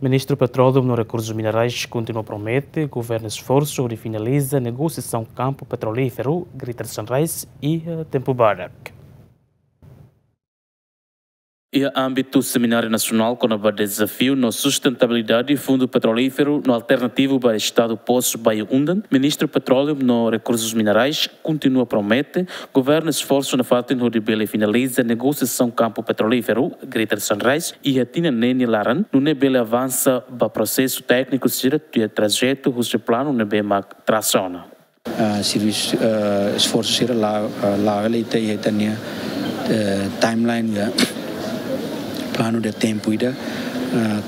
Ministro do Petróleo e Recursos Minerais continua a prometer, governo esforço de finaliza a negociação campo petrolífero, Greater Sunrise e Tempo Barak. E a âmbito seminário nacional com o desafio na sustentabilidade do fundo petrolífero no alternativo para o Estado Poço Baio Undan, Ministro do Petróleo e Recursos Minerais continua a prometer, governo esforço na falta de bele finaliza a negociação campo petrolífero, Greater Sunrise, e a Tina Nene Laran, no nebele avança para processo técnico direto e trajeto, o plano nebema traciona. Serviço esforço ser lá ele tem timeline plano de tempo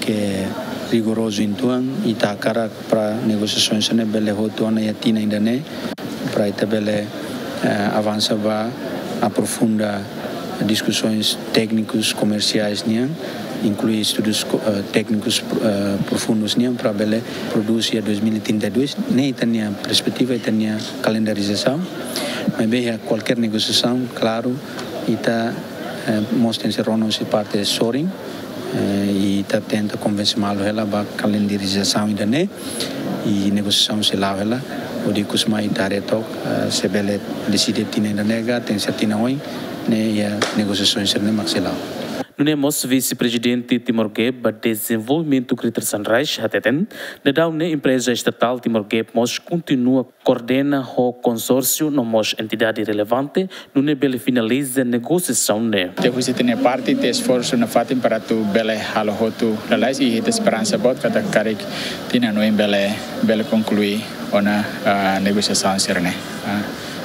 que é rigoroso então e tá cara para negociações né bele rotona e tina ainda né para ita bele avança va aprofunda discussões técnicos comerciais né inclui estudos técnicos profundos né para bele produzir a 2032 nem tem a perspectiva tem a calendarização mas bem qualquer negociação claro ita mostra-se rono-se parte de soaring e está tenta convencer malo ela para calendarização ainda né e negociação se lá ela o de costuma ir reto se bele decide tina ainda nega tem certina oi né e a negociação se não maxilar. Nunemos vice-presidente Timor-Geb para desenvolvimento Greater Sunrise Hateten, da empresa estatal Timor-Geb mos continua coordena o consórcio no mos entidade relevante, no nebele finaliza negociação né. Depois de ter parte de esforço na fatin para tu bele halo hotu lalais e hita esperança bot kata karik tina no bele concluir ona negociação serene.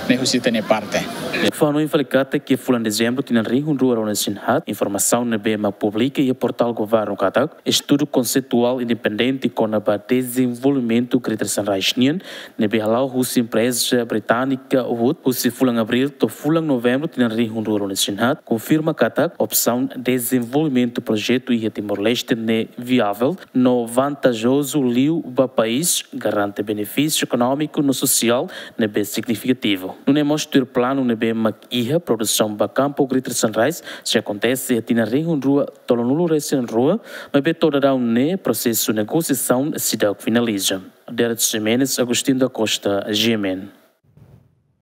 Negociação tem parte. Fano infalicata que fulan dezembro tinha rinho rua na Sinhat, informação na BEMA pública e portal governo Katak, estudo conceitual independente com a desenvolvimento Greater Sunrise Nian, na Behalau Russi empresa britânica Wood, Russi fulan abril to fulan novembro tinha rinho rua na Sinhat, confirma Katak opção desenvolvimento projeto e Timor-Leste ne viável, no vantajoso liu ba país, garante benefício econômico no social, ne bem significativo. Não é mostrar plano na BMA produção para campo Greater Sunrise, se acontece a rinho rua, tolonulo recém rua, mas bem toda um processo de negociação se dá finaliza. Derek Jimenez, Agostinho da Costa, GMN.